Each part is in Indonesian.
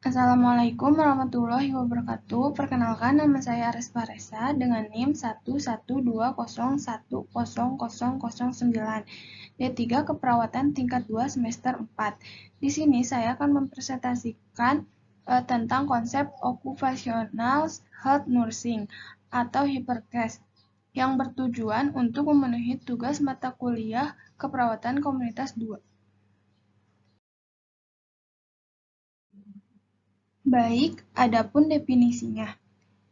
Assalamualaikum warahmatullahi wabarakatuh. Perkenalkan, nama saya Aris Paresa dengan NIM 112010009 D3 Keperawatan tingkat 2 semester 4. Di sini saya akan mempresentasikan tentang konsep Occupational Health Nursing atau HIPERCAS yang bertujuan untuk memenuhi tugas mata kuliah keperawatan komunitas 2. Baik, adapun definisinya,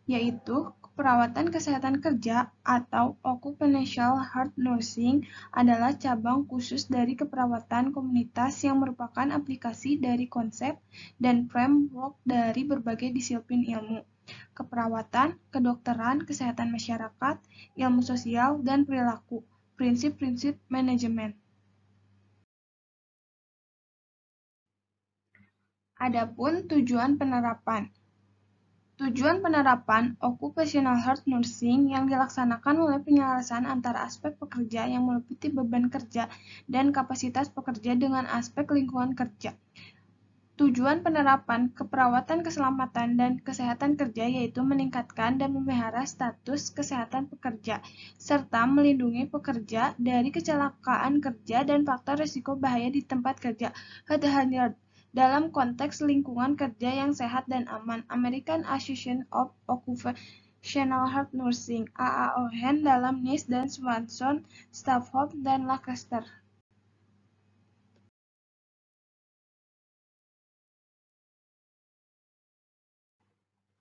yaitu perawatan kesehatan kerja atau Occupational Health Nursing adalah cabang khusus dari keperawatan komunitas yang merupakan aplikasi dari konsep dan framework dari berbagai disiplin ilmu, keperawatan, kedokteran, kesehatan masyarakat, ilmu sosial, dan perilaku, prinsip-prinsip manajemen. Adapun tujuan penerapan. Tujuan penerapan Occupational Health Nursing yang dilaksanakan oleh penyelarasan antara aspek pekerja yang meliputi beban kerja dan kapasitas pekerja dengan aspek lingkungan kerja. Tujuan penerapan keperawatan keselamatan dan kesehatan kerja yaitu meningkatkan dan memelihara status kesehatan pekerja, serta melindungi pekerja dari kecelakaan kerja dan faktor risiko bahaya di tempat kerja. Dalam konteks lingkungan kerja yang sehat dan aman, American Association of Occupational Health Nursing (AAON) dalam NICE dan Swanson, Stafford, dan Lancaster.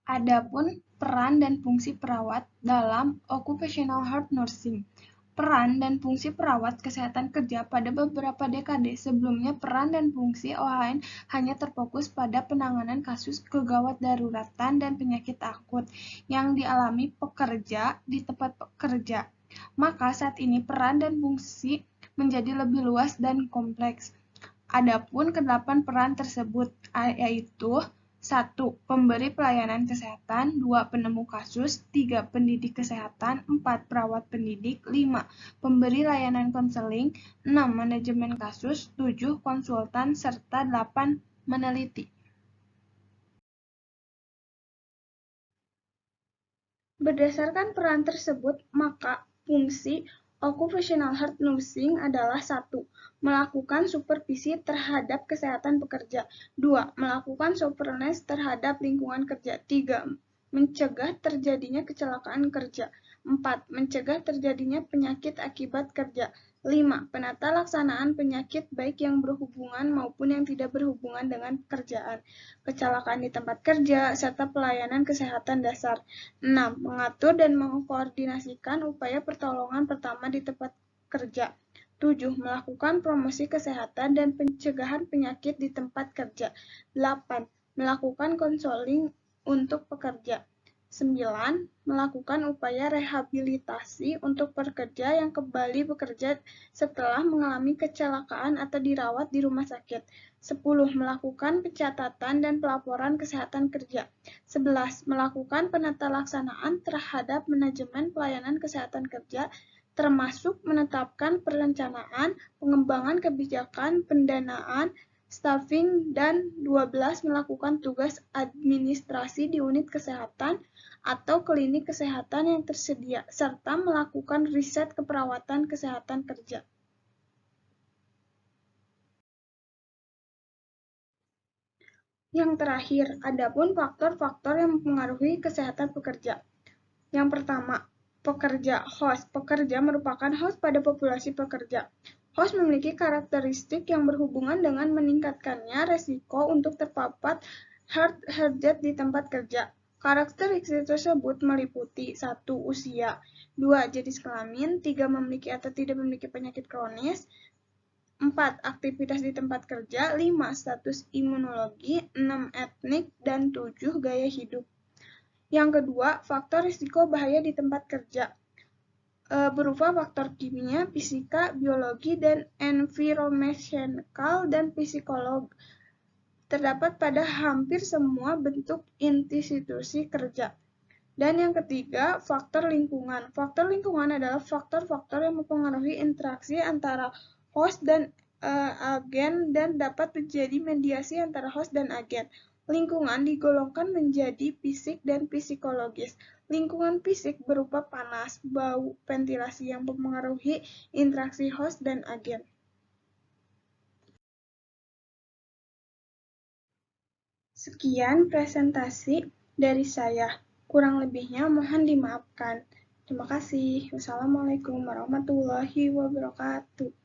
Adapun peran dan fungsi perawat dalam Occupational Health Nursing. Peran dan fungsi perawat kesehatan kerja pada beberapa dekade sebelumnya peran dan fungsi OHN hanya terfokus pada penanganan kasus kegawat daruratan dan penyakit akut yang dialami pekerja di tempat kerja. Maka saat ini peran dan fungsi menjadi lebih luas dan kompleks. Adapun kedelapan peran tersebut yaitu 1. Pemberi pelayanan kesehatan, 2. Penemu kasus, 3. Pendidik kesehatan, 4. Perawat pendidik, 5. Pemberi layanan konseling, 6. Manajemen kasus, 7. Konsultan, serta 8. Meneliti. Berdasarkan peran tersebut, maka fungsi Occupational Health Nursing adalah 1. Melakukan supervisi terhadap kesehatan pekerja, 2. Melakukan surveillance terhadap lingkungan kerja, 3. Mencegah terjadinya kecelakaan kerja, 4. Mencegah terjadinya penyakit akibat kerja, 5. Penata laksanaan penyakit baik yang berhubungan maupun yang tidak berhubungan dengan pekerjaan, kecelakaan di tempat kerja, serta pelayanan kesehatan dasar. 6. Mengatur dan mengkoordinasikan upaya pertolongan pertama di tempat kerja. 7. Melakukan promosi kesehatan dan pencegahan penyakit di tempat kerja. 8. Melakukan konseling untuk pekerja. 9. Melakukan upaya rehabilitasi untuk pekerja yang kembali bekerja setelah mengalami kecelakaan atau dirawat di rumah sakit. 10. Melakukan pencatatan dan pelaporan kesehatan kerja. 11. Melakukan penata laksanaan terhadap manajemen pelayanan kesehatan kerja, termasuk menetapkan perencanaan, pengembangan kebijakan, pendanaan, staffing, dan 12. Melakukan tugas administrasi di unit kesehatan atau klinik kesehatan yang tersedia, serta melakukan riset keperawatan kesehatan kerja. Yang terakhir, adapun faktor-faktor yang mempengaruhi kesehatan pekerja. Yang pertama, pekerja host. Pekerja merupakan host pada populasi pekerja. Host memiliki karakteristik yang berhubungan dengan meningkatkannya resiko untuk terpapar heart hazard di tempat kerja. Karakteristik tersebut meliputi 1. Usia, 2. Jenis kelamin, 3. Memiliki atau tidak memiliki penyakit kronis, 4. Aktivitas di tempat kerja, 5. Status imunologi, 6. Etnik, dan 7. Gaya hidup. Yang kedua, faktor risiko bahaya di tempat kerja berupa faktor kimia, fisika, biologi, dan environmental dan psikolog. Terdapat pada hampir semua bentuk institusi kerja. Dan yang ketiga, faktor lingkungan. Faktor lingkungan adalah faktor-faktor yang mempengaruhi interaksi antara host dan agen dan dapat menjadi mediasi antara host dan agen. Lingkungan digolongkan menjadi fisik dan psikologis. Lingkungan fisik berupa panas, bau, ventilasi yang mempengaruhi interaksi host dan agen. Sekian presentasi dari saya. Kurang lebihnya mohon dimaafkan. Terima kasih. Wassalamualaikum warahmatullahi wabarakatuh.